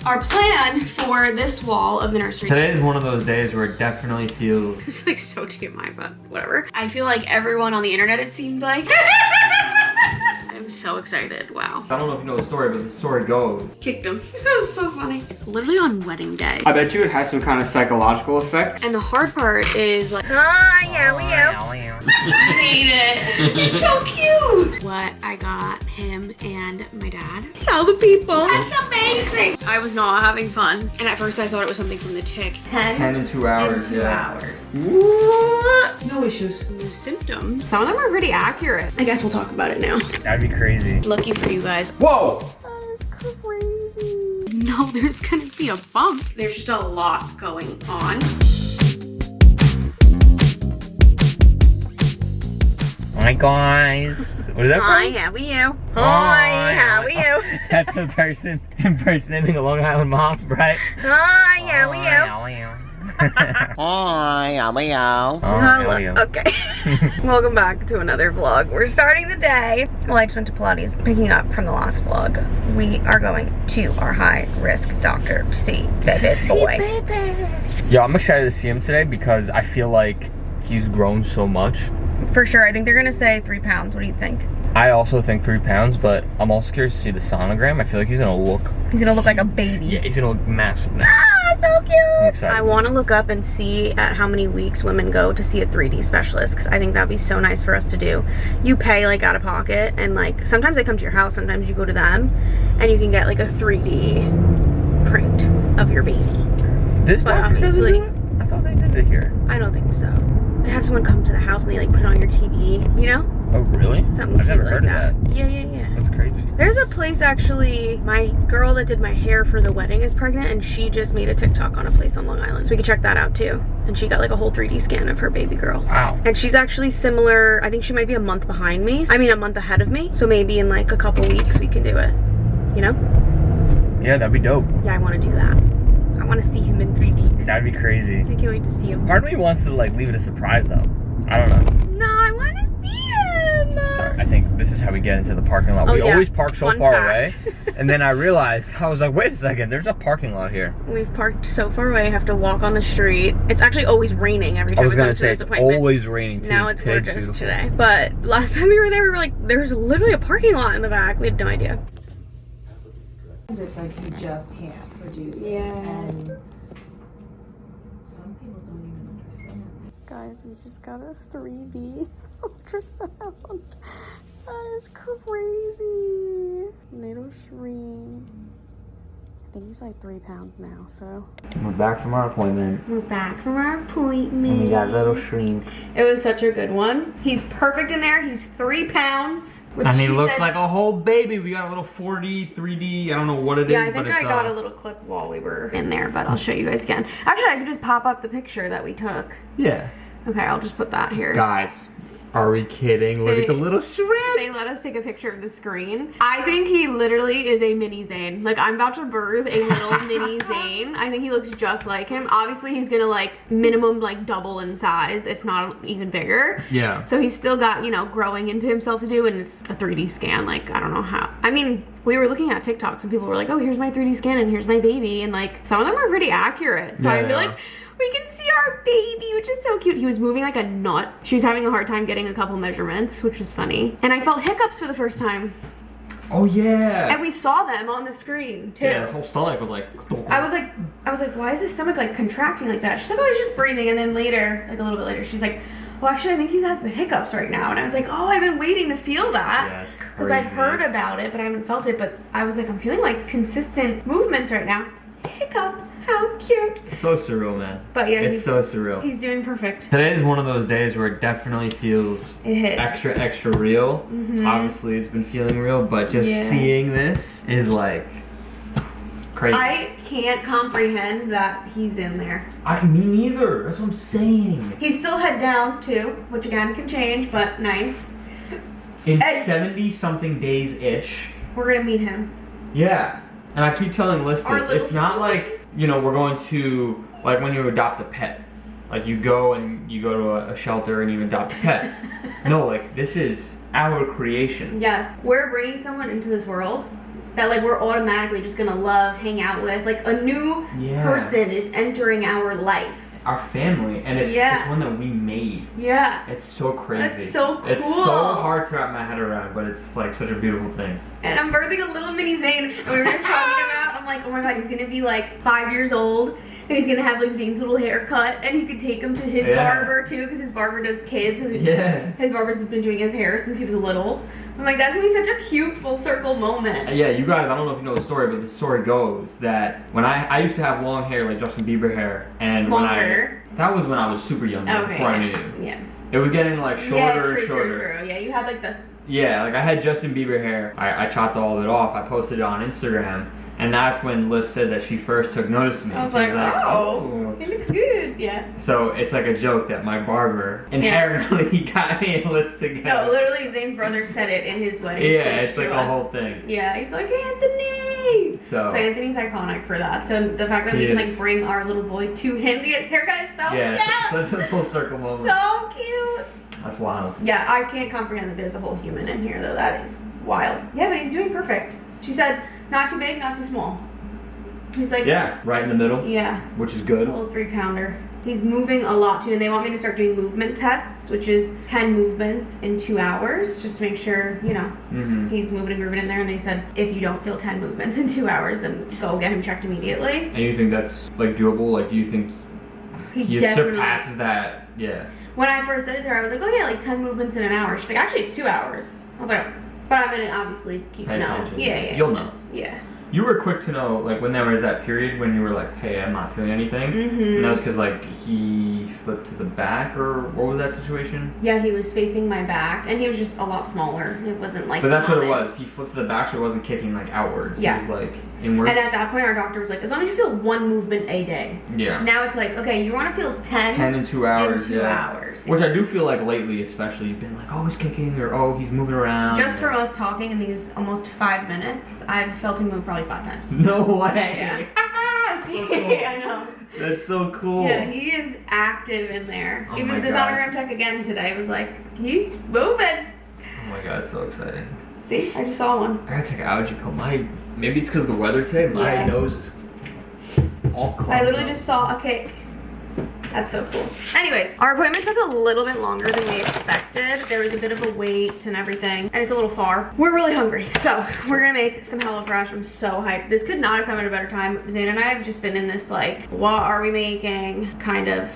Our plan for this wall of the nursery. Today is one of those days where it definitely feels... It's like so TMI, but whatever. I feel like everyone on the internet, it seemed like. I'm so excited, wow. I don't know if you know the story, but the story goes. Kicked him. That was so funny. Literally on wedding day. I bet you it has some kind of psychological effect. And the hard part is like, I hate it. It's so cute. What I got him and my dad. Tell the people. That's amazing. I was not having fun. And at first I thought it was something from the tick. 10 in 2 hours, in 2 hours. What? No issues. No symptoms. Some of them are pretty accurate. I guess we'll talk about it now. That'd be crazy. Lucky for you guys. Whoa! That is crazy. No, there's gonna be a bump. There's just a lot going on. Hi guys. What is that Hi, from? how are you? Hi, how are you? That's the person impersonating a Long Island mom, right? Hi, how are you? How are you? Hi, how are you? Hello. Okay. Welcome back to another vlog. We're starting the day. Well, I just went to Pilates. Picking up from the last vlog, we are going to our high-risk doctor to see baby boy. Yeah, I'm excited to see him today because I feel like he's grown so much. For sure. I think they're gonna say 3 pounds. What do you think? I also think 3 pounds, but I'm also curious to see the sonogram. I feel like he's gonna look... He's gonna look like a baby. Yeah, he's gonna look massive now. Ah, so cute! I I want to look up and see at how many weeks women go to see a 3D specialist, because I think that'd be so nice for us to do. You pay like out of pocket, and like sometimes they come to your house, sometimes you go to them, and you can get like a 3D print of your baby. This But doctor doesn't obviously, do it? I thought they did it here. I don't think so. They have someone come to the house and they like put it on your TV, you know? Oh, really? Something I've never cute heard like of that. Yeah. That's crazy. There's a place actually, my girl that did my hair for the wedding is pregnant, and she just made a TikTok on a place on Long Island. So we could check that out too. And she got like a whole 3D scan of her baby girl. Wow. And she's actually similar, I think she might be a month behind me. I mean a month ahead of me. So maybe in like a couple weeks we can do it, you know? Yeah, that'd be dope. Yeah, I want to do that. I want to see him in 3D. That'd be crazy. I can't wait to see him. Part of me wants to like leave it a surprise though. I don't know. No, I want to see him. Sorry, I think this is how we get into the parking lot. Oh, We yeah. always park so Fun far fact. away. And then I realized, I was like, wait a second, there's a parking lot here. We've parked so far away, have to walk on the street. It's actually always raining every I time was we come gonna to say, this it's appointment. always raining too. Now it's Today's gorgeous beautiful. today. But last time we were there, we were like, there's literally a parking lot in the back. We had no idea. It's like you just can't produce it. Yeah. And some people don't even understand. Guys, we just got a 3D ultrasound. That is crazy. Little Shreen. I think he's like 3 pounds now, so. We're back from our appointment. We're back from our appointment. And we got little Shreen. It was such a good one. He's perfect in there. He's 3 pounds. which And he she looks said- like a whole baby. We got a little 4D, 3D, I don't know what it is. Yeah, I but think it's, I got a little clip while we were in there, but I'll show you guys again. Actually, I could just pop up the picture that we took. Yeah. Okay, I'll just put that here. Guys, are we kidding? Look at the little Shreen. They let us take a picture of the screen. I think he literally is a mini Zayn. Like, I'm about to birth a little mini Zayn. I think he looks just like him. Obviously, he's gonna like minimum like double in size, if not even bigger. Yeah. So he's still got, you know, growing into himself to do, and it's a 3D scan. Like, I don't know how. I mean, we were looking at TikToks and people were like, oh, here's my 3D scan and here's my baby. And like, some of them are pretty accurate. So Yeah, I feel yeah. like we can see our baby, which is so cute. He was moving like a nut. She was having a hard time getting a couple measurements, which was funny. And I felt hiccups for the first time. Oh yeah. And we saw them on the screen too. Yeah, his whole stomach was like. I was like, why is his stomach like contracting like that? She's like, oh, he's just breathing. And then later, like a little bit later, she's like, well, actually, I think he has the hiccups right now. And I was like, oh, I've been waiting to feel that. Yeah, it's crazy. Because I've heard about it, but I haven't felt it. But I was like, I'm feeling like consistent movements right now. Hiccups, how cute. It's so surreal, man. But yeah, it's so surreal. He's doing perfect. Today is one of those days where it definitely feels It hits. extra real. Obviously, it's been feeling real, but just seeing this is like crazy. I can't comprehend that he's in there. Me neither. That's what I'm saying. He's still head down too, which again can change, but nice. In And- 70-something days-ish. We're gonna meet him. Yeah. And I keep telling Liz Our this. little It's not like, you know, we're going to, like when you adopt a pet. Like you go and you go to a shelter and you adopt a pet. No, like this is our creation. Yes, we're bringing someone into this world that like we're automatically just gonna love, hang out with. Like a new person is entering our life. Our family, and it's one that we made. Yeah. It's so crazy. That's so cool. It's so hard to wrap my head around, but it's like such a beautiful thing. And I'm birthing a little mini Zane, and we were just talking about, I'm like, oh my god, he's gonna be like 5 years old, and he's gonna have like Zane's little haircut, and you could take him to his barber too, because his barber does kids. And his barber's been doing his hair since he was little. I'm like, that's gonna be such a cute full circle moment. Yeah, you guys, I don't know if you know the story, but the story goes that when I used to have long hair, like Justin Bieber hair, and that was when I was super young, before I knew you. Yeah. It was getting like shorter and shorter. True. Yeah, you had like the... Yeah, like I had Justin Bieber hair. I chopped all of it off. I posted it on Instagram. And that's when Liz said that she first took notice to me. I was like, oh, it looks good. Yeah. So it's like a joke that my barber inherently got me and Liz together. No, literally Zane's brother said it in his wedding. Yeah, it's like a whole thing. Yeah, he's like, Anthony! So Anthony's iconic for that. So the fact that we can like bring our little boy to him to get his haircut is so cute. Such a full circle moment. So cute. That's wild. Yeah, I can't comprehend that there's a whole human in here though. That is wild. Yeah, but he's doing perfect. She said, not too big, not too small. He's like... Yeah, right in the middle. Yeah. Which is good. A little 3-pounder. He's moving a lot too, and they want me to start doing movement tests, which is 10 movements in 2 hours, just to make sure, you know, he's moving and grooving in there. And they said, if you don't feel 10 movements in 2 hours, then go get him checked immediately. And you think that's like doable? Like, do you think he surpasses that? Yeah. When I first said it to her, I was like, oh yeah, like 10 movements in an hour. She's like, actually, it's 2 hours. I was like, but I'm gonna obviously keep an eye. Yeah. You'll know. Yeah. You were quick to know, like, when there was that period when you were like, hey, I'm not feeling anything. And that was because, like, he flipped to the back, or what was that situation? Yeah, he was facing my back, and he was just a lot smaller. It wasn't like... But that's what it was. He flipped to the back, so it wasn't kicking, like, outwards. Yes. It was, like, inwards. And at that point, our doctor was like, as long as you feel 1 movement a day. Yeah. Now it's like, okay, you want to feel 10 in 2 hours. In 2 hours. Which I do feel like lately, especially, you've been like, oh, he's kicking, or oh, he's moving around. Just from us talking in these almost 5 minutes, I've felt him move probably 5 times. No way. Yeah. So cool. I know. That's so cool. Yeah, he is active in there. Oh Even the sonogram tech again today was like, he's moving. Oh my god, it's so exciting. See, I just saw one. I gotta take an allergy pill. Maybe it's because of the weather today. My nose is all clogged. I literally just saw a cake. That's so cool. Anyways, our appointment took a little bit longer than we expected. There was a bit of a wait and everything, and it's a little far. We're really hungry, so we're gonna make some HelloFresh. I'm so hyped. This could not have come at a better time. Zane and I have just been in this like, what are we making kind of,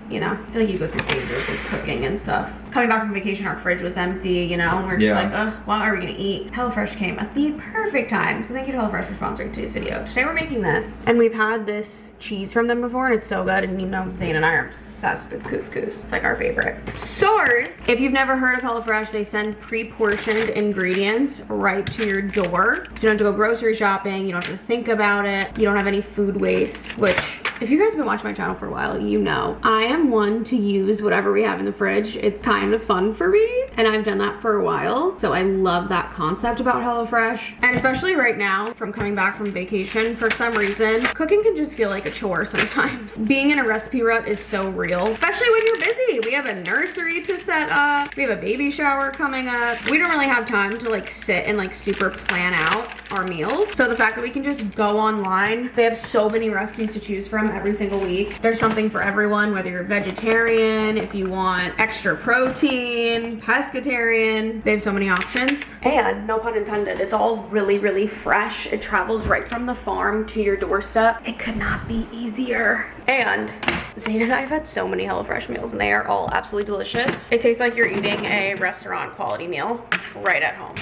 you know, I feel like you go through phases with cooking and stuff. Coming back from vacation, our fridge was empty, you know, and we're just like, ugh, what are we gonna eat? HelloFresh came at the perfect time. So thank you to HelloFresh for sponsoring today's video. Today we're making this, and we've had this cheese from them before, and it's so good. And you know, Zane and I are obsessed with couscous. It's like our favorite. So, if you've never heard of HelloFresh, they send pre-portioned ingredients right to your door. So you don't have to go grocery shopping, you don't have to think about it, you don't have any food waste, which, if you guys have been watching my channel for a while, you know I am one to use whatever we have in the fridge. It's kind of fun for me, and I've done that for a while. So I love that concept about HelloFresh. And especially right now, from coming back from vacation, for some reason, cooking can just feel like a chore sometimes. Being in a recipe rut is so real, especially when you're busy. We have a nursery to set up, we have a baby shower coming up. We don't really have time to like sit and like super plan out our meals. So the fact that we can just go online, they have so many recipes to choose from every single week. There's something for everyone, whether you're vegetarian, if you want extra protein, pescatarian, they have so many options. And no pun intended, it's all really, really fresh. It travels right from the farm to your doorstep. It could not be easier. And Zane and I have had so many HelloFresh meals, and they are all absolutely delicious. It tastes like you're eating a restaurant quality meal right at home.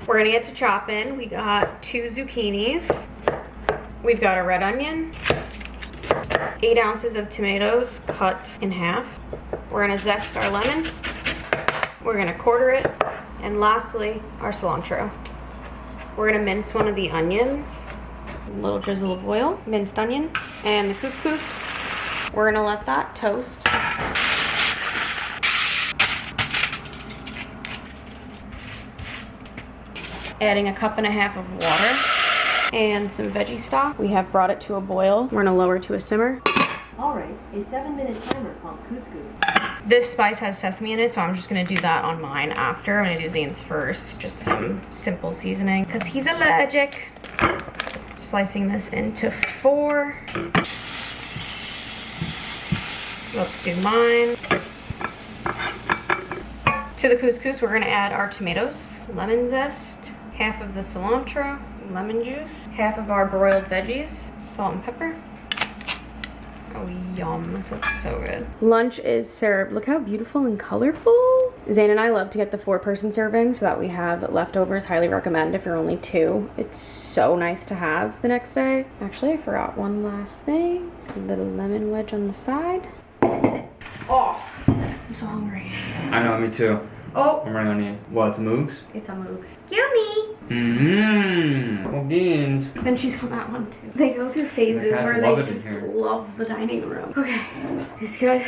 We're gonna get to chopping. We got 2 zucchinis. We've got a red onion, 8 ounces of tomatoes cut in half. We're gonna zest our lemon. We're gonna quarter it. And lastly, our cilantro. We're gonna mince one of the onions. A little drizzle of oil, minced onion, and the couscous. We're gonna let that toast. Adding a 1.5 cups of water and some veggie stock. We have brought it to a boil. We're gonna lower to a simmer. Alright, a 7-minute timer called couscous. This spice has sesame in it, so I'm just gonna do that on mine after. I'm gonna do Zane's first, just some simple seasoning, because he's allergic. Slicing this into 4. Let's do mine. To the couscous, we're gonna add our tomatoes, lemon zest, half of the cilantro, lemon juice, half of our broiled veggies, salt and pepper. Oh, yum, this looks so good. Lunch is served. Look how beautiful and colorful. Zane and I love to get the 4-person serving so that we have leftovers. Highly recommend if you're only 2. It's so nice to have the next day. Actually, I forgot one last thing. A little lemon wedge on the side. Oh, I'm so hungry. I know, me too. Oh, I'm running on you. What, it's a moogs? it's a moogs. Yummy. Mmm. Beans. Then she's got that one too. They go through phases cats where love they it in just here. love the dining room. Okay, it's good.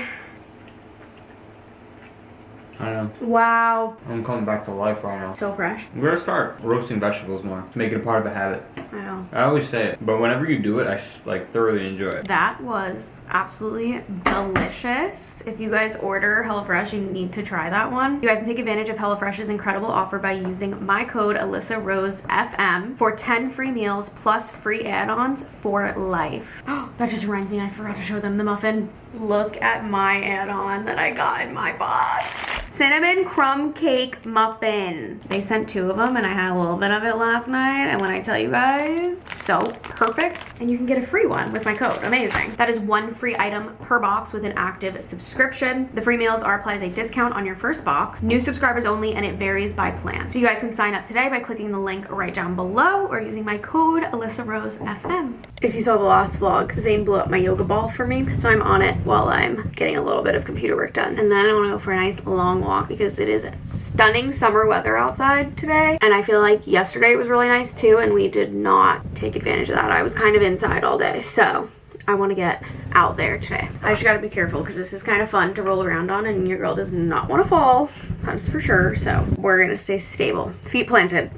I don't know. Wow, I'm coming back to life right now. so fresh. We're gonna start roasting vegetables more to make it a part of a habit. I know. I always say it, but whenever you do it, I like thoroughly enjoy it. That was absolutely delicious. If you guys order HelloFresh, you need to try that one. You guys can take advantage of HelloFresh's incredible offer by using my code AlyssaRoseFM for 10 free meals plus free add-ons for life. Oh, that just reminded me, I forgot to show them the muffin. Look at my add-on that I got in my box. Cinnamon crumb cake muffin. They sent 2 of them and I had a little bit of it last night, and when I tell you guys, so perfect. And you can get a free one with my code. Amazing. That is 1 free item per box with an active subscription. The free meals are applied as a discount on your first box. New subscribers only, and it varies by plan. So you guys can sign up today by clicking the link right down below or using my code AlyssaRoseFM. If you saw the last vlog, Zane blew up my yoga ball for me, so I'm on it while I'm getting a little bit of computer work done. And then I want to go for a nice long walk because it is stunning summer weather outside today. And I feel like yesterday was really nice too, and we did not take advantage of that. I was kind of inside all day, so I want to get out there today. I just got to be careful because this is kind of fun to roll around on, and your girl does not want to fall, that's for sure. So we're gonna stay stable, feet planted.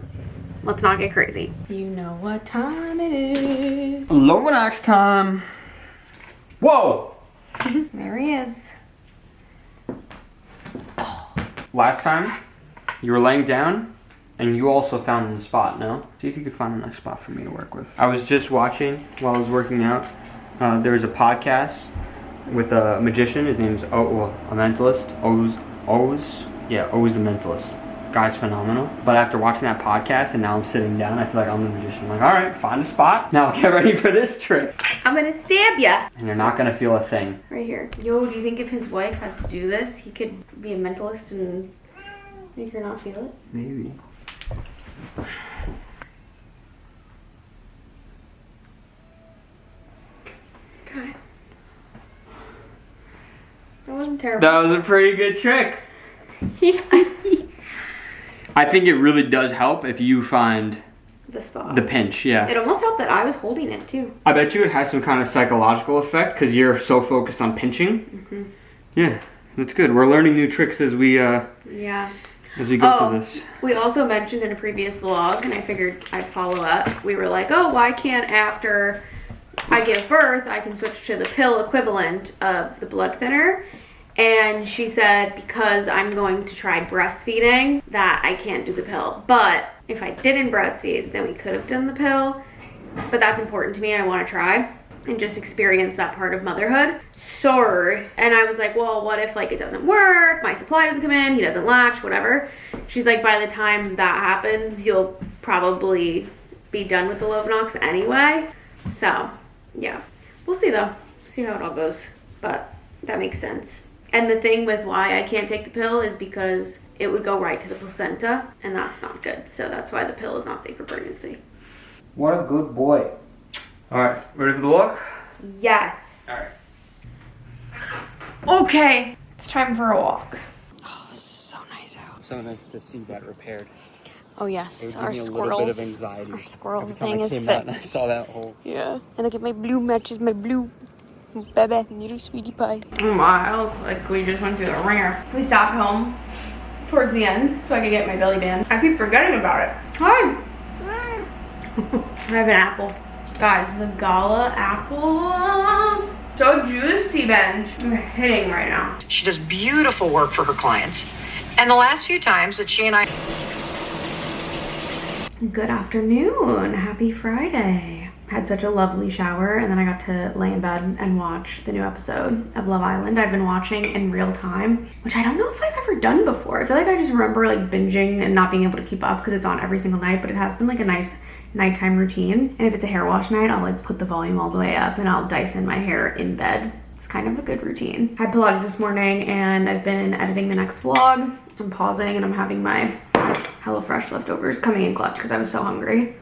Let's not get crazy. You know what time it is. Lower next time. Whoa! There he is. Last time, you were laying down, and you also found the spot, no? See if you could find a nice spot for me to work with. I was just watching, while I was working out, there was a podcast with a magician. His name's a mentalist. Oz the Mentalist. Guy's phenomenal. But after watching that podcast, and now I'm sitting down, I feel like I'm the magician. I'm like, all right, find a spot. Now get ready for this trick. I'm gonna stab ya. And you're not gonna feel a thing. Right here. Yo, do you think if his wife had to do this, he could be a mentalist and make her not feel it? Maybe. Okay. That wasn't terrible. That was a pretty good trick. I think it really does help if you find The spot. the pinch, yeah. It almost helped that I was holding it too. I bet you it has some kind of psychological effect because you're so focused on pinching. Mm-hmm. Yeah, that's good. We're learning new tricks as we Yeah. go through this. We also mentioned in a previous vlog, and I figured I'd follow up. We were like, oh, why can't after I give birth, I can switch to the pill equivalent of the blood thinner? And she said, because I'm going to try breastfeeding, that I can't do the pill. But if I didn't breastfeed, then we could have done the pill. But that's important to me, and I want to try and just experience that part of motherhood. Sorry. And I was like, well, what if like it doesn't work? My supply doesn't come in, he doesn't latch, whatever. She's like, by the time that happens, you'll probably be done with the Lovenox anyway. So, yeah. We'll see though. See how it all goes. But that makes sense. And the thing with why I can't take the pill is because it would go right to the placenta, and that's not good. So that's why the pill is not safe for pregnancy. What a good boy. Alright, ready for the walk? Yes. Alright. Okay, it's time for a walk. Oh, this is so nice out. So nice to see that repaired. Oh yes, It would our give me a little bit of squirrels. anxiety. Our squirrel Every time thing I is came out and I fixed. saw that hole. Yeah. And look at my blue matches my blue. Baby, little sweetie pie. Oh my, I look like we just went through the ringer. We stopped home towards the end so I could get my belly band. I keep forgetting about it. Hi. I have an apple. Guys, the Gala apples. So juicy, Benj. I'm hitting right now. She does beautiful work for her clients. And the last few times that she and I... Good afternoon. Happy Friday. Had such a lovely shower, and then I got to lay in bed and watch the new episode of Love Island. I've been watching in real time, which I don't know if I've ever done before. I feel like I just remember like binging and not being able to keep up because it's on every single night, but it has been like a nice nighttime routine. And if it's a hair wash night, I'll like put the volume all the way up and I'll Dyson my hair in bed. It's kind of a good routine. I had Pilates this morning and I've been editing the next vlog. I'm pausing and I'm having my HelloFresh leftovers coming in clutch because I was so hungry.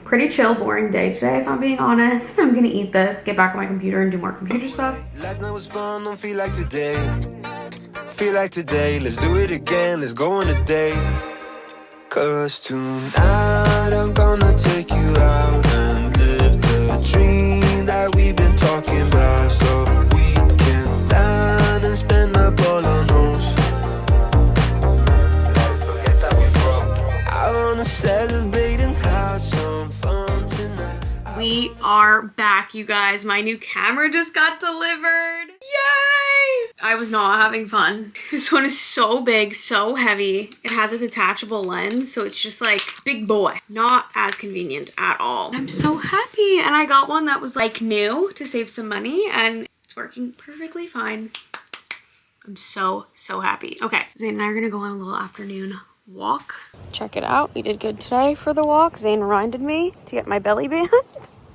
Pretty chill, boring day today, if I'm being honest. I'm gonna eat this, get back on my computer and do more computer stuff. Last night was fun, don't feel like today. Feel like today, let's do it again, let's go on a date. Cause tonight I'm gonna take you out and live the dream that we've been talking about. So we can dine and spend up all our nose. Let's forget that we broke. I wanna celebrate and have some fun tonight. We are back, you guys. My new camera just got delivered. Yay! I was not having fun. This one is so big, so heavy. It has a detachable lens, so it's just like big boy. Not as convenient at all. I'm so happy. And I got one that was like new to save some money, and it's working perfectly fine. I'm so happy. Okay, Zane and I are gonna go on a little afternoon walk. Check it out. We did good today for the walk. Zane reminded me to get my belly band.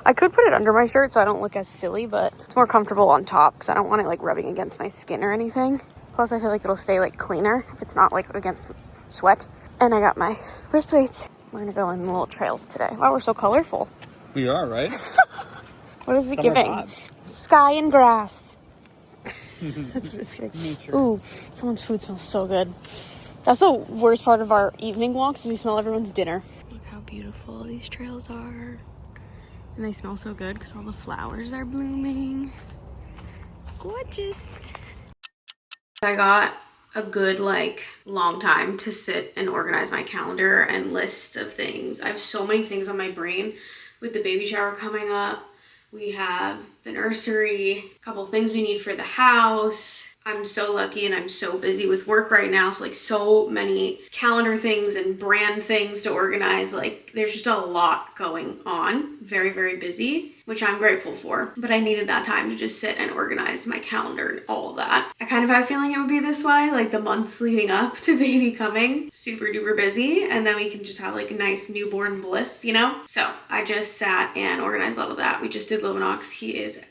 I could put it under my shirt so I don't look as silly, but it's more comfortable on top because I don't want it like rubbing against my skin or anything. Plus I feel like it'll stay like cleaner if it's not like against sweat. And I got my wrist weights. We're gonna go on little trails today. Wow, we're so colorful. We are, right? What is it Summer giving? vibe. Sky and grass. That's what it's giving. Nature. Ooh, someone's food smells so good. That's the worst part of our evening walks is we smell everyone's dinner. Look how beautiful these trails are. And they smell so good because all the flowers are blooming. Gorgeous. I got a good like long time to sit and organize my calendar and lists of things. I have so many things on my brain with the baby shower coming up. We have the nursery, a couple things we need for the house. I'm so lucky and I'm so busy with work right now. So like so many calendar things and brand things to organize. Like there's just a lot going on. Very busy, which I'm grateful for. But I needed that time to just sit and organize my calendar and all of that. I kind of had a feeling it would be this way, like the months leading up to baby coming. Super duper busy. And then we can just have like a nice newborn bliss, you know? So I just sat and organized a lot of that. We just did Lovinox. He is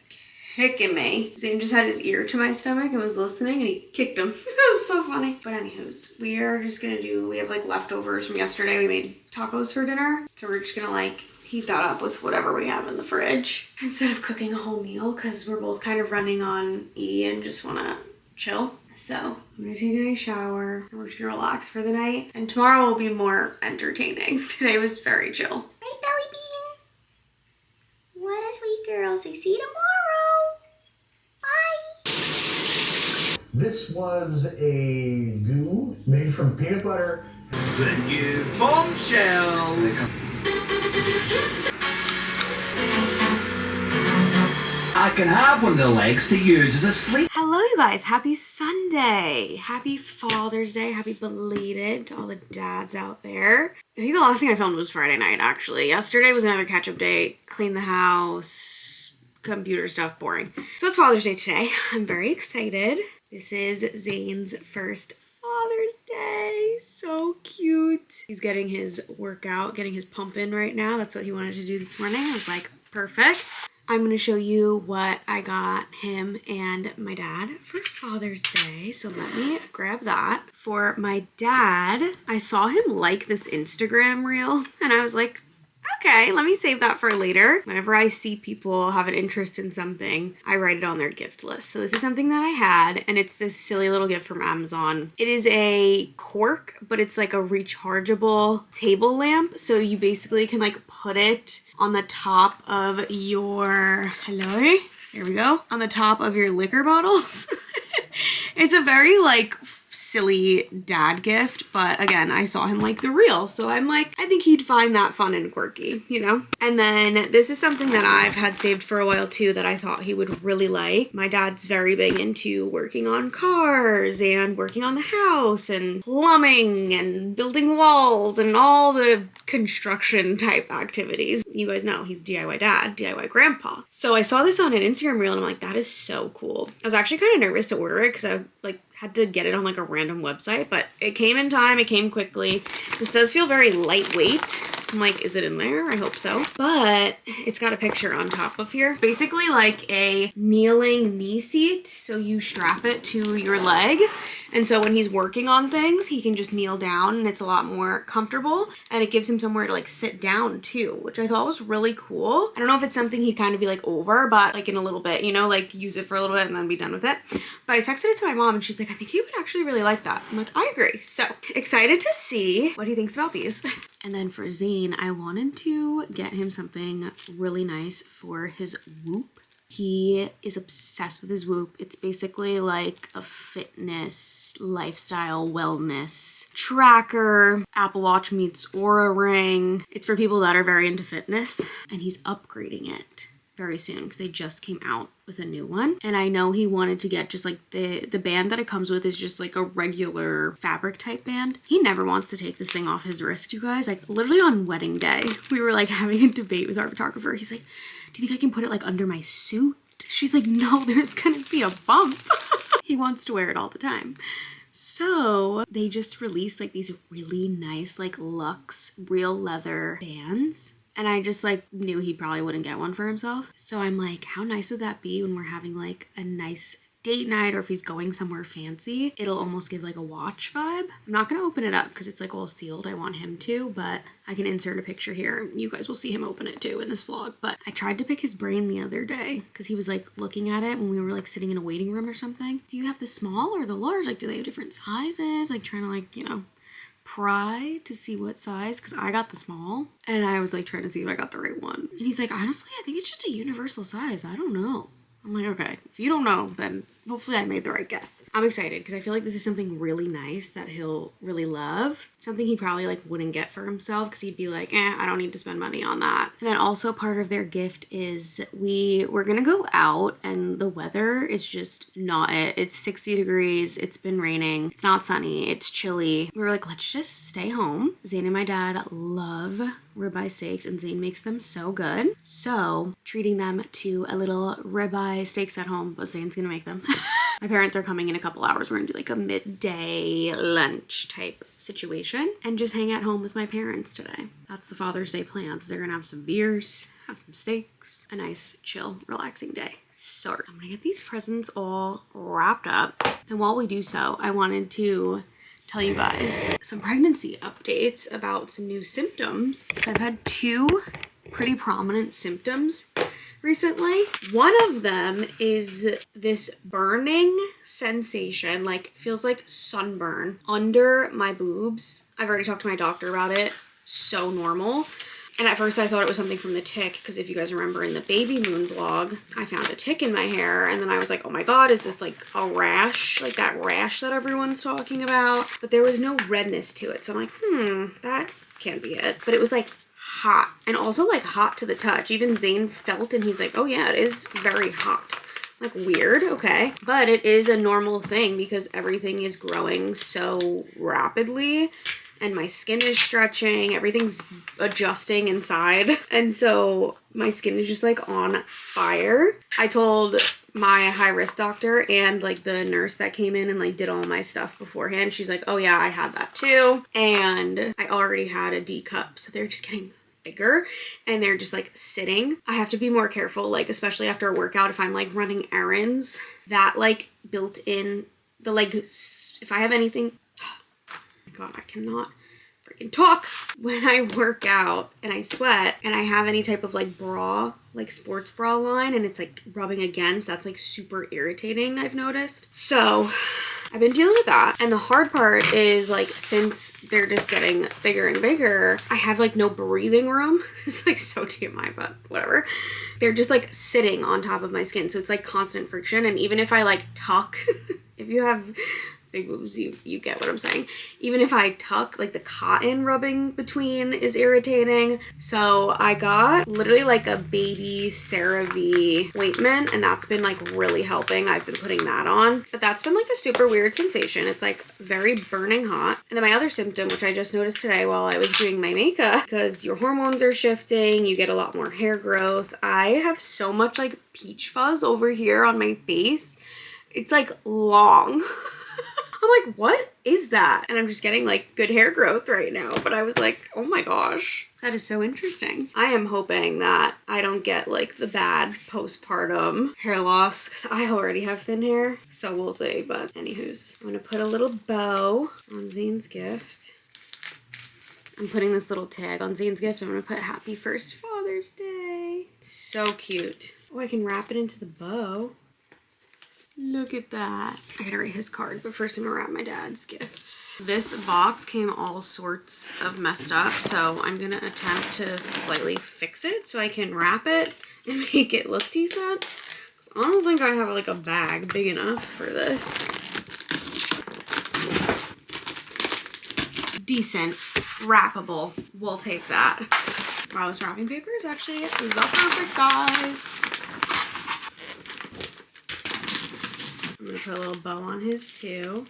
kicking me. Zane just had his ear to my stomach and was listening and he kicked him. It was so funny. But anywho's, we are just gonna we have like leftovers from yesterday. We made tacos for dinner. So we're just gonna like heat that up with whatever we have in the fridge instead of cooking a whole meal because we're both kind of running on E and just wanna chill. So I'm gonna take a nice shower and we're just gonna relax for the night. And tomorrow will be more entertaining. Today was very chill. Right, Belly Bean? What a sweet girl. Say see you tomorrow. This was a goo made from peanut butter. The new bombshell. I can have one of the legs to use as a sleep. Hello, you guys. Happy Sunday. Happy Father's Day. Happy belated to all the dads out there. I think the last thing I filmed was Friday night, actually. Yesterday was another catch-up day. Clean the house, computer stuff, boring. So it's Father's Day today. I'm very excited. This is Zane's first Father's Day. So cute. He's getting his workout, getting his pump in right now. That's what he wanted to do this morning. I was like, perfect. I'm going to show you what I got him and my dad for Father's Day. So let me grab that. For my dad, I saw him like this Instagram reel and I was like, okay, let me save that for later. Whenever I see people have an interest in something, I write it on their gift list. So this is something that I had, and it's this silly little gift from Amazon. It is a cork, but it's like a rechargeable table lamp. So you basically can like put it on the top of your, here we go, on the top of your liquor bottles. It's a very like silly dad gift, but again, I saw him like the real, so I'm like, I think he'd find that fun and quirky, you know? And then this is something that I've had saved for a while too that I thought he would really like. My dad's very big into working on cars and working on the house and plumbing and building walls and all the construction type activities. You guys know he's DIY dad, DIY grandpa. So I saw this on an Instagram reel and I'm like, that is so cool. I was actually kind of nervous to order it because I like had to get it on like a random website, but it came in time, it came quickly. This does feel very lightweight. I'm like, is it in there? I hope so. But it's got a picture on top of here. Basically like a kneeling knee seat. So you strap it to your leg. And so when he's working on things, he can just kneel down and it's a lot more comfortable. And it gives him somewhere to like sit down too, which I thought was really cool. I don't know if it's something he'd kind of be like over, but like in a little bit, you know, like use it for a little bit and then be done with it. But I texted it to my mom and she's like, I think he would actually really like that. I'm like, I agree. So excited to see what he thinks about these. And then for Zane, I wanted to get him something really nice for his Whoop. He is obsessed with his Whoop. It's basically like a fitness, lifestyle, wellness tracker. Apple Watch meets Aura Ring. It's for people that are very into fitness. And he's upgrading it very soon because they just came out with a new one. And I know he wanted to get just like the band that it comes with is just like a regular fabric type band. He never wants to take this thing off his wrist, you guys. Like literally on wedding day, we were like having a debate with our photographer. He's like, do you think I can put it like under my suit? She's like, no, there's gonna be a bump. He wants to wear it all the time. So they just released like these really nice like luxe real leather bands. And I just like knew he probably wouldn't get one for himself. So I'm like, how nice would that be when we're having like a nice date night or if he's going somewhere fancy? It'll almost give like a watch vibe. I'm not gonna open it up because it's like all sealed. I want him to, but I can insert a picture here. You guys will see him open it too in this vlog. But I tried to pick his brain the other day because he was like looking at it when we were like sitting in a waiting room or something. Do you have the small or the large? Like, do they have different sizes? Like trying to like, you know, pry to see what size, because I got the small and I was like trying to see if I got the right one. And he's like, honestly, I think it's just a universal size. I don't know. I'm like, okay, if you don't know, then hopefully I made the right guess. I'm excited because I feel like this is something really nice that he'll really love. Something he probably like wouldn't get for himself because he'd be like, I don't need to spend money on that. And then also part of their gift is we're gonna go out and the weather is just not it. It's 60 degrees, it's been raining, it's not sunny, it's chilly. We were like, let's just stay home. Zane and my dad love ribeye steaks and Zane makes them so good. So treating them to a little ribeye steaks at home, but Zane's gonna make them. My parents are coming in a couple hours. We're gonna do like a midday lunch type situation and just hang at home with my parents today. That's the Father's Day plans. They're gonna have some beers, have some steaks, a nice, chill, relaxing day. So I'm gonna get these presents all wrapped up. And while we do so, I wanted to tell you guys some pregnancy updates about some new symptoms. So I've had two pretty prominent symptoms recently. One of them is this burning sensation, like feels like sunburn under my boobs. I've already talked to my doctor about it. So normal. And at first I thought it was something from the tick, because if you guys remember in the baby moon vlog, I found a tick in my hair and then I was like, oh my god, is this like a rash? Like that rash that everyone's talking about? But there was no redness to it. So I'm like, that can't be it. But it was like hot, and also like hot to the touch. Even Zane felt and he's like, oh yeah, it is very hot. Like weird, okay. But it is a normal thing because everything is growing so rapidly and my skin is stretching, everything's adjusting inside. And so my skin is just like on fire. I told my high risk doctor and like the nurse that came in and like did all my stuff beforehand. She's like, oh yeah, I had that too. And I already had a D cup. So they're just getting bigger and they're just like sitting. I have to be more careful, like especially after a workout, if I'm like running errands, that like built in the like, if I have anything, God, I cannot freaking talk. When I work out and I sweat and I have any type of like bra, like sports bra line, and it's like rubbing against, that's like super irritating, I've noticed. So I've been dealing with that. And the hard part is like, since they're just getting bigger and bigger, I have like no breathing room. It's like so TMI, but whatever. They're just like sitting on top of my skin. So it's like constant friction. And even if I like tuck, if you have big boobs, you get what I'm saying. Even if I tuck, like the cotton rubbing between is irritating. So I got literally like a baby CeraVe ointment, and that's been like really helping. I've been putting that on, but that's been like a super weird sensation. It's like very burning hot. And then my other symptom, which I just noticed today while I was doing my makeup, because your hormones are shifting, you get a lot more hair growth. I have so much like peach fuzz over here on my face. It's like long. I'm like, what is that? And I'm just getting like good hair growth right now. But I was like, oh my gosh, that is so interesting. I am hoping that I don't get like the bad postpartum hair loss, because I already have thin hair. So we'll see. But anywho's, I'm gonna put a little bow on Zane's gift. I'm putting this little tag on Zane's gift. I'm gonna put Happy First Father's Day. So cute. Oh, I can wrap it into the bow. Look at that. I gotta write his card, but first I'm gonna wrap my dad's gifts. This box came all sorts of messed up, so I'm gonna attempt to slightly fix it so I can wrap it and make it look decent. 'Cause I don't think I have like a bag big enough for this. Decent, wrappable, we'll take that. Wow, this wrapping paper is actually the perfect size. I'm gonna put a little bow on his too.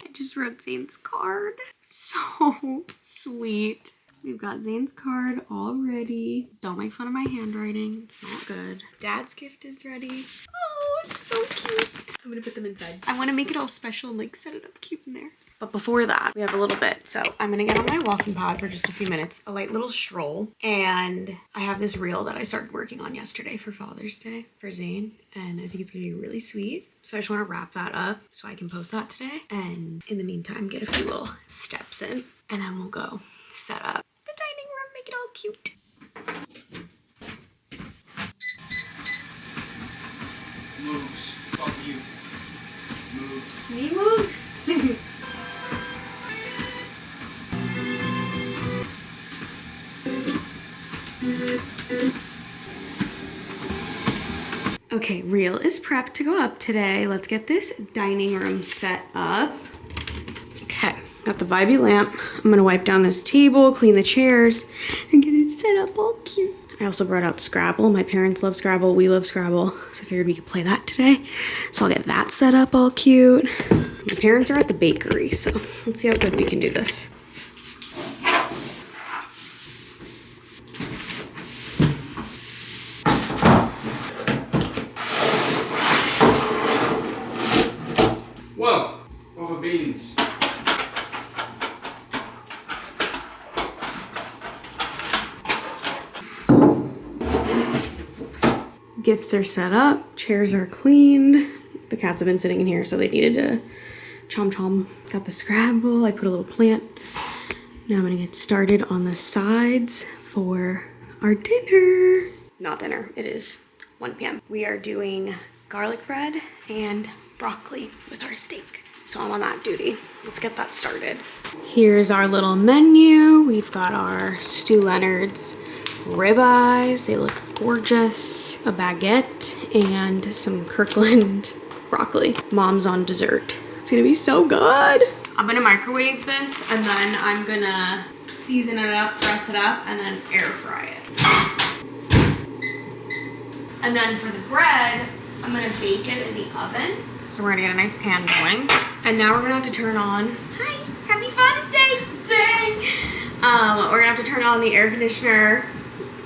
I just wrote Zane's card. So sweet. We've got Zane's card all ready. Don't make fun of my handwriting. It's not good. Dad's gift is ready. Oh, it's so cute. I'm gonna put them inside. I want to make it all special and like set it up cute in there. But before that, we have a little bit. So I'm gonna get on my walking pad for just a few minutes, a light little stroll. And I have this reel that I started working on yesterday for Father's Day for Zane. And I think it's gonna be really sweet. So I just wanna wrap that up so I can post that today. And in the meantime, get a few little steps in. And then we'll go set up the dining room, make it all cute. Moves. Fuck you. Move. Me moves? Okay, reel is prepped to go up today. Let's get this dining room set up. Okay, got the Vibey lamp. I'm gonna wipe down this table, clean the chairs, and get it set up all cute. I also brought out Scrabble. My parents love Scrabble, we love Scrabble, so I figured we could play that today. So I'll get that set up all cute. My parents are at the bakery, so let's see how good we can do this. Whoa! Over beans. Gifts are set up, chairs are cleaned. The cats have been sitting in here, so they needed to chom. Got the Scrabble, I put a little plant. Now I'm gonna get started on the sides for our dinner. Not dinner, it is 1 p.m. We are doing garlic bread and broccoli with our steak. So I'm on that duty. Let's get that started. Here's our little menu. We've got our Stu Leonard's ribeyes, they look gorgeous, a baguette, and some Kirkland broccoli. Mom's on dessert. It's gonna be so good. I'm gonna microwave this, and then I'm gonna season it up, press it up, and then air fry it. And then for the bread, I'm gonna bake it in the oven. So we're gonna get a nice pan going. And now we're gonna have to turn on, hi, happy Father's Day! Thanks! We're gonna have to turn on the air conditioner,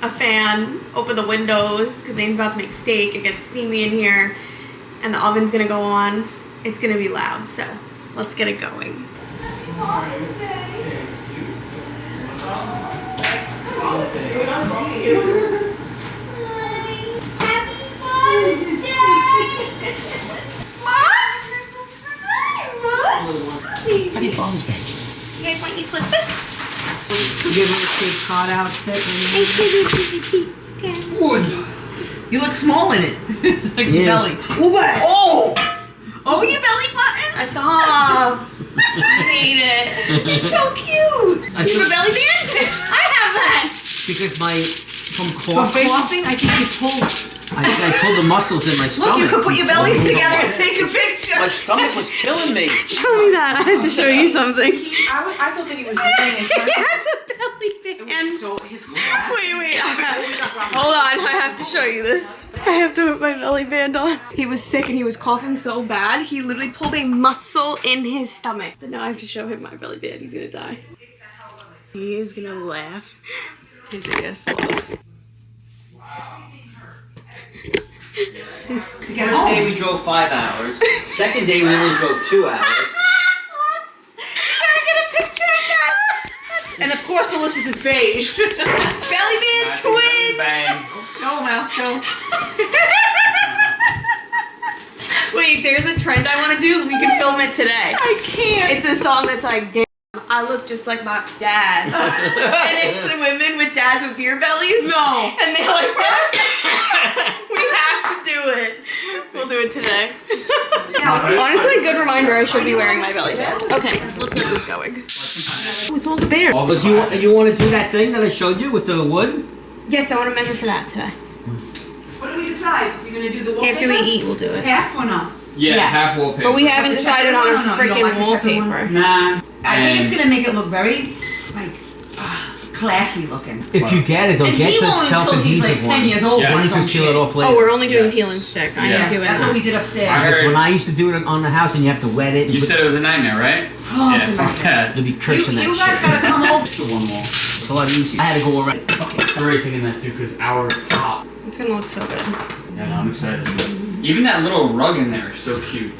a fan, open the windows, because Zane's about to make steak. It gets steamy in here, and the oven's gonna go on. It's gonna be loud, so let's get it going. Happy Father's Day! Happy Father's Day! Happy Father's Day. You guys want me to slip this? You give me a Cape Cod outfit. You look small in it. Like your belly. Oh! Oh, your belly button? I saw. I hate it. It's so cute. You have a belly band? I have that. Because my From For coughing? coughing, I think you pulled. I think I pulled the muscles in my stomach. Look, you could put your bellies together and take a picture. My stomach was killing me. Show me that. I have to show you something. I thought that he was laying in He has a belly band. So his Wait. Hold on. I have to show you this. I have to put my belly band on. He was sick and he was coughing so bad, he literally pulled a muscle in his stomach. But now I have to show him my belly band. He's gonna die. He is gonna laugh his ass off. The first day we drove 5 hours. Second day we only drove 2 hours. Gotta get a picture of that. And of course, Alyssa's is beige. Belly band twins. No, Mal, no. Wait, there's a trend I want to do. We can film it today. I can't. It's a song that's like, damn, I look just like my dad. And it's the women with dads with beer bellies. No. And they like this. We have to do it. We'll do it today. Honestly, a good reminder I should be wearing my belly band. Okay, let's get this going. Oh, it's all the bear. But you want to do that thing that I showed you with the wood? Yes, I want to measure for that today. What do we decide? You're gonna do the wallpaper? After we eat, we'll do it. Half or no? Yeah, Yes. half wallpaper. But we haven't decided on a No, you don't freaking like the checkered one? wallpaper. Nah. I think it's gonna make it look very, like, classy looking. If you get it, don't And get he the won't until he's like self-adhesive 10 one. years old. Yeah. or Then you some can peel shit. it off later. Oh, we're only doing Yes. peel and stick. I Yeah. ain't doing That's that. what we did upstairs. I heard- When I used to do it on the house and you have to wet it. You said it was a nightmare, right? Oh, it's a fuck nightmare. that. You'll be cursing You that guys shit. gotta come over. Just the one wall. It's a lot easier. I had to go around. I'm already thinking that too, because our top. It's gonna look so good. Yeah, no, I'm excited. Even that little rug in there is so cute.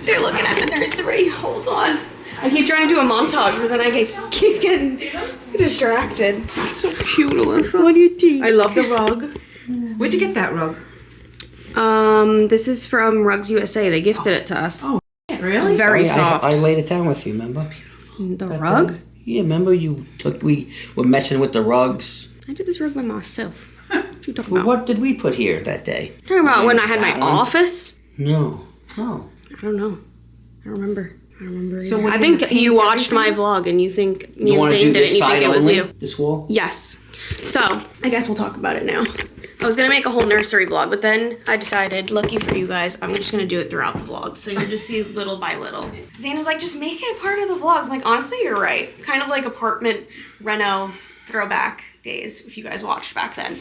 They're looking at the nursery. Hold on. I keep trying to do a montage, but then I keep getting distracted. So cute, Alyssa. What do you think? I love the rug. Where'd you get that rug? This is from Rugs USA. They gifted it to us. Oh, It's really? very soft. I laid it down with you, remember? The rug? Yeah, remember we were messing with the rugs. I did this rug by myself. What are you talking Well, about? what did we put here that day? Talking about when I had my That one. office? No. Oh. I don't know. I don't remember. So either. when I you think paint you watched my everything? vlog and you think me and wanna Zane do did it this and you think side it was only? you. This wall? Yes. So, I guess we'll talk about it now. I was gonna make a whole nursery vlog, but then I decided, lucky for you guys, I'm just gonna do it throughout the vlog. So you'll just see little by little. Zane was like, just make it part of the vlogs. I'm like, honestly, you're right. Kind of like apartment reno throwback days, if you guys watched back then.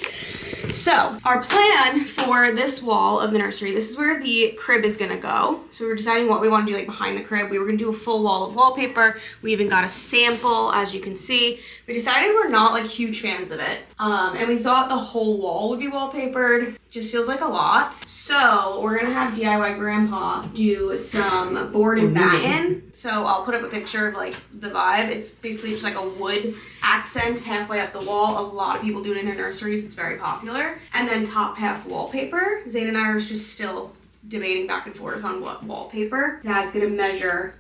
So, our plan for this wall of the nursery, this is where the crib is gonna go. So we were deciding what we want to do like behind the crib. We were gonna do a full wall of wallpaper. We even got a sample, as you can see. We decided we're not like huge fans of it. And we thought the whole wall would be wallpapered. Just feels like a lot. So we're gonna have DIY Grandpa do some board and batten. So I'll put up a picture of like the vibe. It's basically just like a wood accent halfway up the wall. A lot of people do it in their nurseries. It's very popular. And then top half wallpaper. Zane and I are just still debating back and forth on what wallpaper. Dad's gonna measure,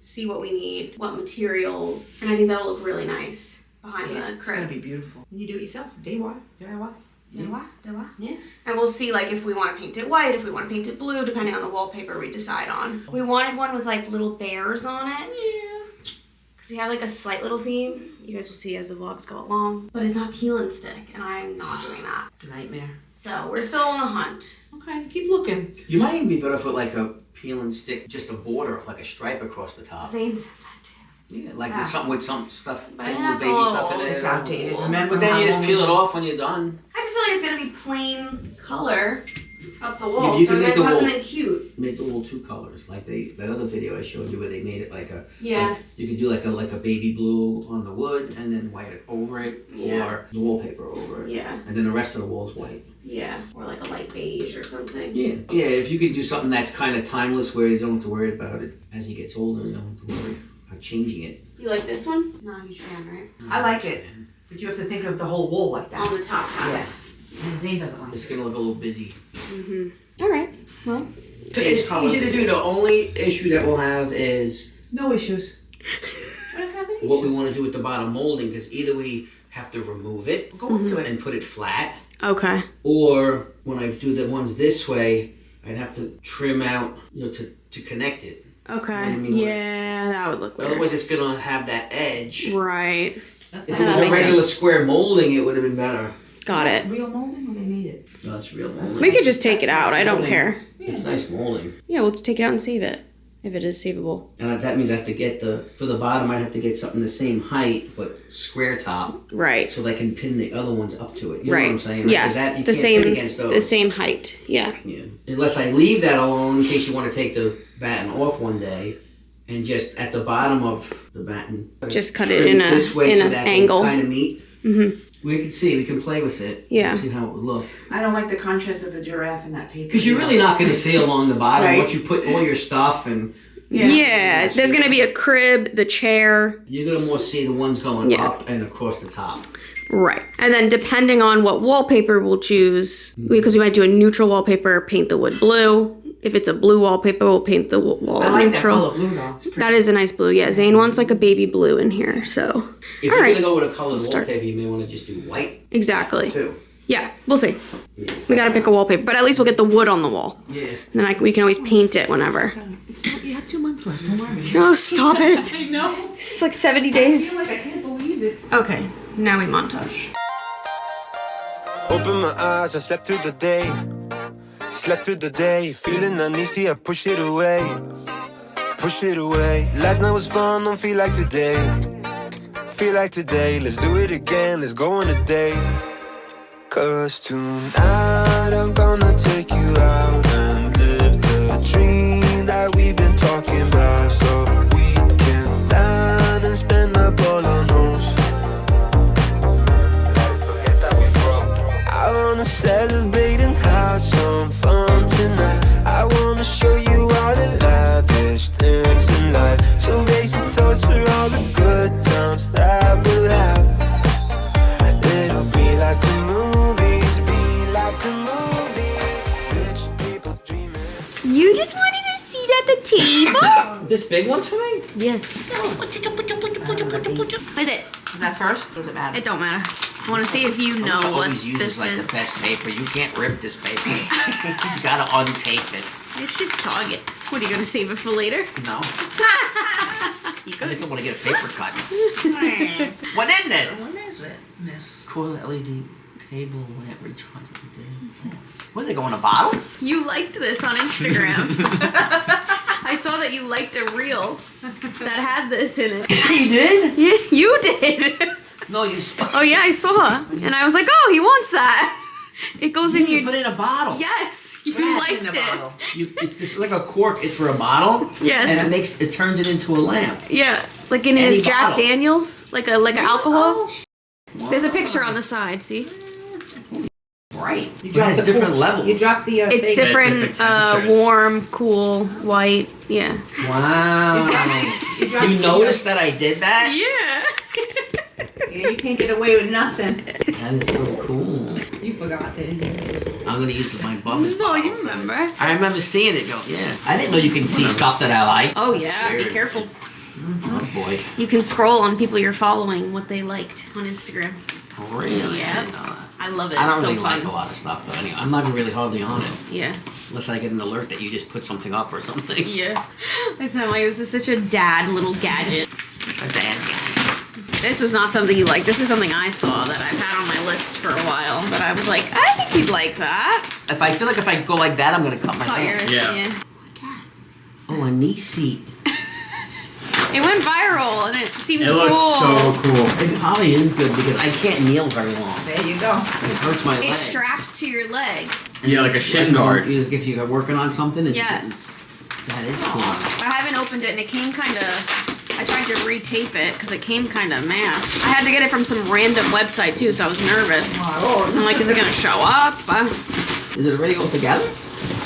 see what we need, what materials, and I think that'll look really nice behind the It's gonna crib. be beautiful. And you do it yourself. DIY. DIY. Yeah. And we'll see like if we want to paint it white, if we want to paint it blue, depending on the wallpaper we decide on. We wanted one with like little bears on it. Yeah. Because we have like a slight little theme. You guys will see as the vlogs go along. But it's not peel and stick, and I'm not doing that. It's a nightmare. So we're still on the hunt. Okay, keep looking. You might even be better for like a peel and stick, just a border, like a stripe across the top. Zane said that too. Yeah, like with something with some stuff, But little that's baby a little stuff in old. it. It's outdated. Remember But then you just how peel it off when you're done. I just feel like it's gonna be plain color up the wall, You so can it make the wall- wasn't it cute. Make the wall 2 colors, like that other video I showed you where they made it like a. Yeah. Like, you could do like a baby blue on the wood and then white over it, Yeah. or the wallpaper over it. Yeah. And then the rest of the wall's white. Yeah. Or like a light beige or something. Yeah. Yeah, if you could do something that's kind of timeless where you don't have to worry about it as he gets older, you don't have to worry about changing it. You like this one? Not a huge fan, right? I like it, but you have to think of the whole wall like that. On the top half. Yeah. And Zane doesn't like It's it. gonna look a little busy. All right. Well, It's easy to do. The only issue that we'll have is No issues. what we want to do with the bottom molding, because either we have to remove it Go into it. and put it flat, okay. or when I do the ones this way, I'd have to trim out, to connect it. Okay. I mean, Yeah, that would look weird. Otherwise, it's gonna have that edge, Right. That's If nice. it was that a makes regular sense. square molding, it would have been better. Got it. Real molding when they made it. No, it's real molding. We could just take it out. I don't care. It's nice molding. Yeah, we'll take it out and save it. If it is savable. And that means I have to get for the bottom, I'd have to get something the same height, but square top, Right. so they can pin the other ones up to it. You know Right. what I'm saying? Right? Yes. 'Cause that, you The can't same. pin against those. The same height. Yeah. Yeah. Unless I leave that alone in case you want to take the batten off one day, and just at the bottom of the batten, Just cut it trim in this way so an that angle. they kind of meet. Mhm. We can see. We can play with it. Yeah. See how it would look. I don't like the contrast of the giraffe and that paper. Because you're really not going to see along the bottom Right. what you put all your stuff and. Yeah. There's gonna be a crib, the chair. You're gonna more see the ones going Yeah. up and across the top. Right. And then depending on what wallpaper we'll choose, because we might do a neutral wallpaper, paint the wood blue. If it's a blue wallpaper, we'll paint the wall I like neutral. that color blue though. It's pretty. That is a nice blue. Yeah, Zane wants like a baby blue in here. So If All you're right. gonna go with a colored start. wallpaper, you may want to just do white exactly. too. Yeah, we'll see. We gotta pick a wallpaper, but at least we'll get the wood on the wall. Yeah. And then we can always paint it whenever. You have 2 months left. Don't worry. No, stop it. I know. It's like 70 I days. feel like I can't believe it. Okay, now we montage. Open my eyes, I slept through the day. Slept through the day, feeling uneasy, I push it away. Push it away. Last night was fun, don't feel like today. Feel like today, let's do it again, let's go on a date. Cause tonight I'm gonna take you out and live the dream that we've been talking about. So we can dine and spend up all our nose. Let's forget that we broke. I wanna celebrate and have some fun tonight. I wanna show you all the lavish things in life. So raise your toast for all the good times that we'll have. It'll be like the movies, be like the movies. Rich people dreaming. You just wanted to sit at the table? This big one's for me? Yeah. What is it? Is that first? Or does it matter? It don't matter. I want to see if you know Allisa what always uses this like is. the best paper. You can't rip this paper. You gotta untape it. It's just Target. What, are you going to save it for later? No. I just don't want to get a paper cut. What is it? What is it? This. Coil LED table lamp rechargeable day. What is it, go in a bottle? You liked this on Instagram. I saw that you liked a reel that had this in it. You did? Yeah, you did. No, you Oh yeah, I saw. And I was like, oh, he wants that. It goes in you your... put it in a bottle. Yes, you Rats liked in the it. bottle. It's like a cork. It's for a bottle. Yes. And it turns it into a lamp. Yeah, like in Any his Jack bottle. Daniels, like an alcohol. There's a picture on the side, see? Right. You It dropped has the different cool- levels. You dropped the It's thing. different, different temperatures. warm, cool, white, yeah. Wow. dropped You the- noticed that I did that? Yeah. Yeah, you can't get away with nothing. That is so cool. You forgot, didn't you? I'm gonna use my bubbles. No, you remember. I remember seeing it go. Yeah. I didn't know you can see stuff that I like. Oh That's yeah, weird. be careful. Oh boy. You can scroll on people you're following, what they liked on Instagram. Really? Yeah. I didn't know that. I love it. I don't It's so really fun. like a lot of stuff though. Anyway, I'm not really hardly on it Yeah. unless I get an alert that you just put something up or something. Yeah. I sound like this is such a dad little gadget. It's a bad guy. This was not something you like. This is something I saw that I've had on my list for a while. But I was like, I think he'd like that. If I feel like if I go like that, I'm gonna cut my Cut hand. yours. Yeah. Oh, a knee seat. It went viral and it seemed It cool. looks so cool. It probably is good because I can't kneel very long. There you go. It hurts my It legs. straps to your leg. Yeah, like a shin guard. If you're working on something. and you Yes. can- That is cool. I haven't opened it and it came kind of... I tried to retape it because it came kind of mashed. I had to get it from some random website too, so I was nervous. I'm like, is it going to show up? Is it already all together?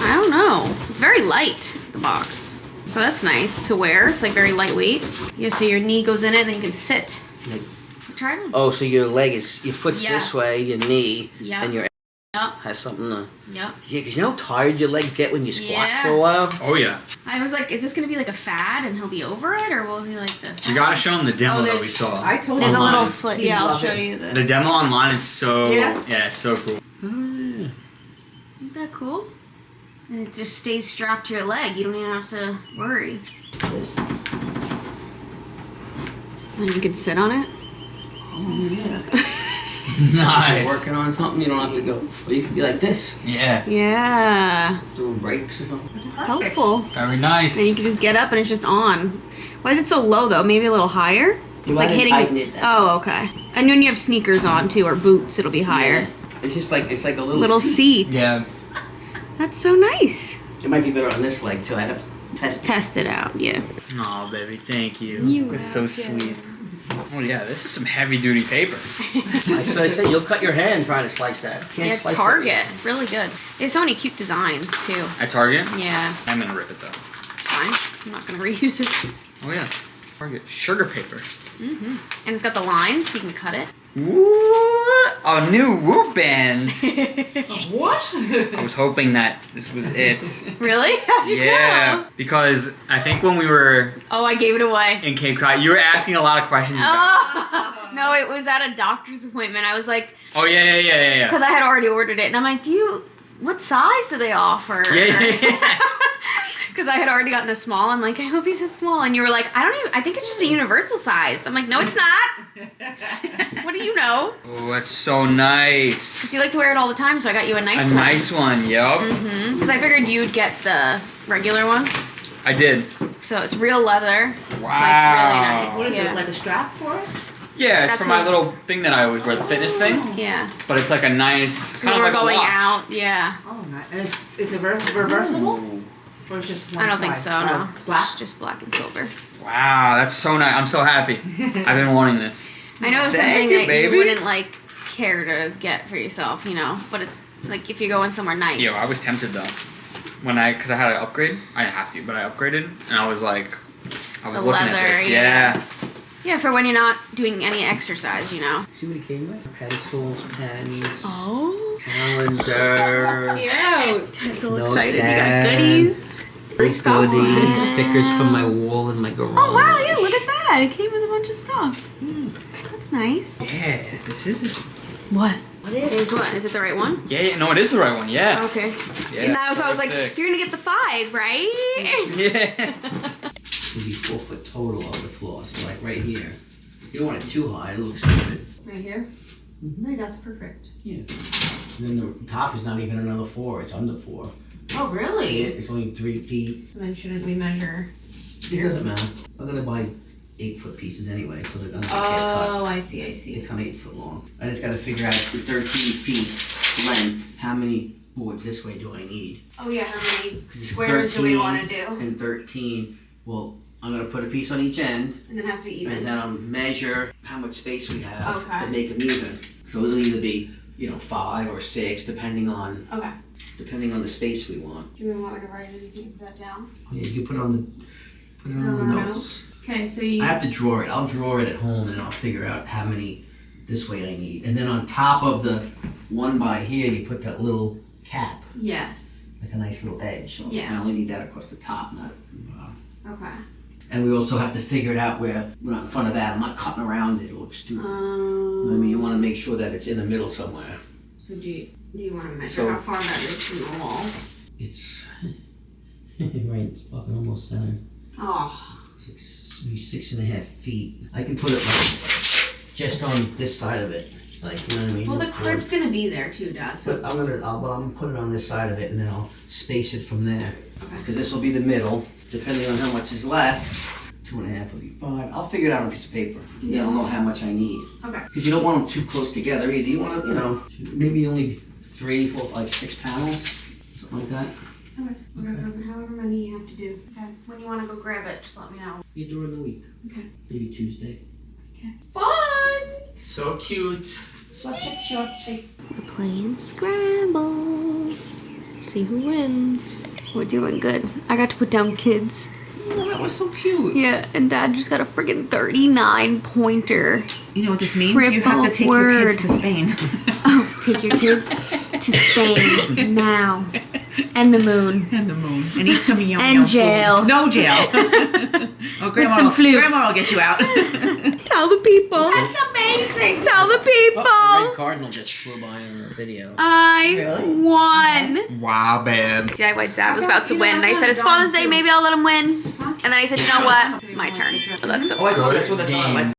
I don't know. It's very light, the box. So that's nice to wear. It's like very lightweight. Yeah, so your knee goes in it and then you can sit. Like- Try it. Oh, so your leg is, your foot's Yes. this way, your knee, Yeah. and your Yep. has something to... Yep. Yeah, because you know how tired your legs get when you squat Yeah. for a while? Oh yeah. I was like, is this going to be like a fad and he'll be over it or will he like this? You gotta show him the demo Oh, that there's- we saw. I told There's you. a little Online. slit. He'd Yeah, I'll love show it. you the... The demo online is so Yeah. it's so cool. Isn't that cool? And it just stays strapped to your leg. You don't even have to worry. This. And you can sit on it. Nice. You're working on something, you don't have to go. Or you can be like this, Yeah. Yeah. doing breaks or something. It's helpful. Very nice. And you can just get up and it's just on. Why is it so low though? Maybe a little higher? It's like hitting. Tighten it down. Oh, okay. And when you have sneakers on too, or boots, it'll be higher. Yeah. It's just like, it's like a Little seat. Yeah. That's so nice. It might be better on this leg too. I'd have to test it. Test it out, yeah. Oh, baby, thank you. It's so sweet. Oh yeah, this is some heavy duty paper. So I say you'll cut your hand trying to slice that. Can't Yeah, slice Target. Really good. There's so many cute designs too. At Target? Yeah, I'm gonna rip it though. it's fine. I'm not gonna reuse it. Oh yeah, Target sugar paper. And it's got the lines, so you can cut it. What? A new Whoop band. What? I was hoping that this was it. Really? How'd you Yeah, know? because I think when we were Oh, I gave it away. in Cape Cod, you were asking a lot of questions. Oh, no, it was at a doctor's appointment. I was like, Oh yeah. because I had already ordered it, and I'm like, what size do they offer? Yeah. Because I had already gotten a small. I'm like, I hope he says small. And you were like, I think it's just a universal size. I'm like, no, it's not. What do you know? Oh, that's so nice. Because you like to wear it all the time, so I got you a nice A one. nice one, yup. Because I figured you'd get the regular one. I did. So it's real leather. Wow. It's like really nice. What is yeah. it, like a strap for it? Yeah, it's That's for my his- little thing that I always wear, the fitness thing. Yeah. But it's like a nice, it's So kind we're of like going a watch. out. Yeah. Oh, nice. And it's reversible? Or it's just one I don't think side? so, Oh, no. it's black? It's just black and silver. Wow, that's so nice. I'm so happy. I've been wanting this. I know it's Thank something you, that baby. you wouldn't like care to get for yourself, you know. But it, like if you're going somewhere nice. Yo, I was tempted though. Because I had to upgrade. I didn't have to, but I upgraded. And I was like, I was The looking leather, at this. yeah. Yeah. Yeah, for when you're not doing any exercise, you know. See what it came with? Pencils, pens, Oh. calendar, Cute. It's all excited. You got Notepad. goodies. goodies, stickers from my wall in my garage. Oh wow, yeah, look at that. It came with a bunch of stuff. That's nice. Yeah, this is it. What? What is what? Is it the right one? Yeah, no, it is the right one. Yeah. Okay. Yeah, And that was I was so like, sick. you're gonna get the 5, right? Yeah. It'll be 4 foot total of the floor, so like right here. You don't want it too high, it looks stupid. Right here? No, that's perfect. Yeah. And then the top is not even another 4, it's under 4. Oh really? It's only 3 feet. So then shouldn't we measure? It doesn't matter. I'm gonna buy 8 foot pieces anyway, so they're gonna get cut. Oh, I see, I They see. come 8 foot long. I just gotta figure out the 13 feet length, how many boards this way do I need? Oh yeah, how many 'Cause it's squares do we 13 want to do? And 13, well, I'm gonna put a piece on each end, And then it has to be and even. then I'll measure how much space we have Okay. and make them even. So it'll either be, 5 or 6, depending on Okay. the space we want. Do we want me to write anything that down? Oh yeah, you put it on the notes. Okay, so you. I have to draw it. I'll draw it at home and I'll figure out how many this way I need. And then on top of the one by here, you put that little cap, Yes. like a nice little edge. So Yeah. I only need that across the top, not. Okay. And we also have to figure it out where we're not in front of that. I'm not cutting around it. It looks stupid. I mean, you want to make sure that it's in the middle somewhere. So do you want to measure So- how far that is from the wall? It's right. It's fucking almost center. Oh. 6.5 feet. I can put it like just on this side of it, like you know what I mean. Well, the crib's gonna be there too, Dad. So. But I'm gonna put it on this side of it, and then I'll space it from there. Okay. Because this will be the middle, depending on how much is left. 2.5 will be 5. I'll figure it out on a piece of paper. Yeah. I'll know how much I need. Okay. Because you don't want them too close together either. You want to, maybe only 3, 4, 5, 6 panels, something like that. Okay. However many you have to do. Okay. When you want to go grab it, just let me know. You during the week. Okay. Maybe Tuesday. Okay. Fun. So cute. We're playing Scrabble. See who wins. We're doing good. I got to put down kids. Oh, that was so cute. Yeah, and Dad just got a friggin' 39 pointer. You know what this means? You have to take Triple your kids word. to Spain. Oh, take your kids to Spain now. And the moon. And the moon. And eat some yum And yum jail. food. No jail. Oh, Grandma, some flutes. Grandma will get you out. Tell the people. That's amazing. Tell the people. Oh, a red cardinal just flew by on the video. I Really? won. Wow, babe. DIY Dad was about to win. I said, it's Father's Day, maybe I'll let him win. And then I said, you know what? My turn. Oh, that's so Oh, I thought that's what I thought.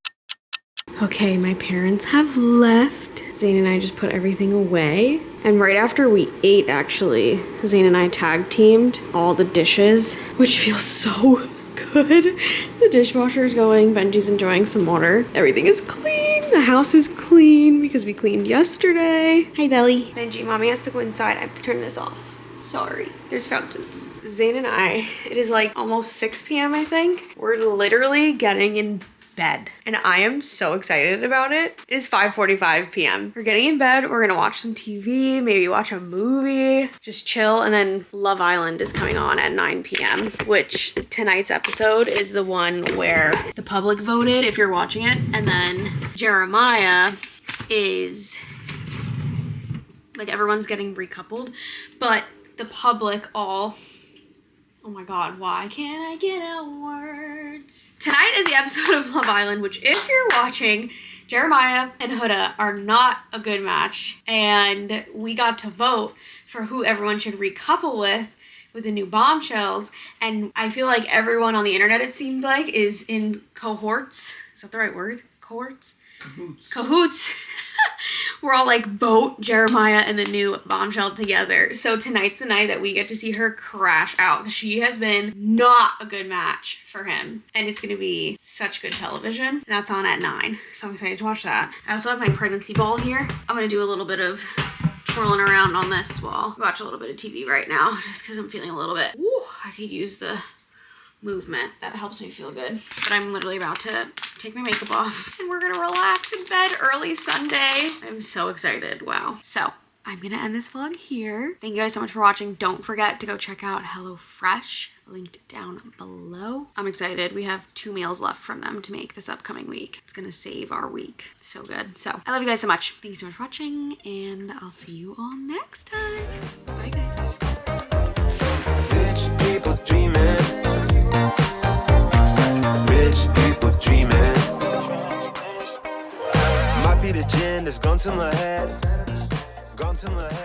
Okay, my parents have left. Zane and I just put everything away. And right after we ate, actually, Zane and I tag teamed all the dishes, which feels so good. The dishwasher is going, Benji's enjoying some water. Everything is clean. The house is clean because we cleaned yesterday. Hi, Belly. Benji, mommy has to go inside. I have to turn this off. Sorry. There's fountains. Zane and I, it is like almost 6 p.m. I think. We're literally getting in bed and I am so excited about it. It is 5:45 p.m. We're getting in bed. We're gonna watch some TV, maybe watch a movie, just chill. And then Love Island is coming on at 9 p.m. which tonight's episode is the one where the public voted if you're watching it. And then Jeremiah is like everyone's getting recoupled, but the public all, oh my God, why can't I get out words? Tonight is the episode of Love Island, which if you're watching, Jeremiah and Huda are not a good match. And we got to vote for who everyone should recouple with the new bombshells. And I feel like everyone on the internet, it seemed like, is in cohorts. Is that the right word? Cohorts? Cahoots. We're all like, vote Jeremiah and the new bombshell together. So tonight's the night that we get to see her crash out. She has been not a good match for him. And it's gonna be such good television. That's on at 9. So I'm excited to watch that. I also have my pregnancy ball here. I'm gonna do a little bit of twirling around on this while I watch a little bit of TV right now, just because I'm feeling a little bit, I could use the movement. That helps me feel good. But I'm literally about to take my makeup off and we're gonna relax in bed early Sunday. I'm so excited. Wow. So I'm gonna end this vlog here. Thank you guys so much for watching. Don't forget to go check out HelloFresh, linked down below. I'm excited. We have 2 meals left from them to make this upcoming week. It's gonna save our week. So good. So I love you guys so much. Thank you so much for watching and I'll see you all next time. Bye guys. Rich people dreaming. Rich people dreaming. Might be the gin that's gone to my head. Gone to my head.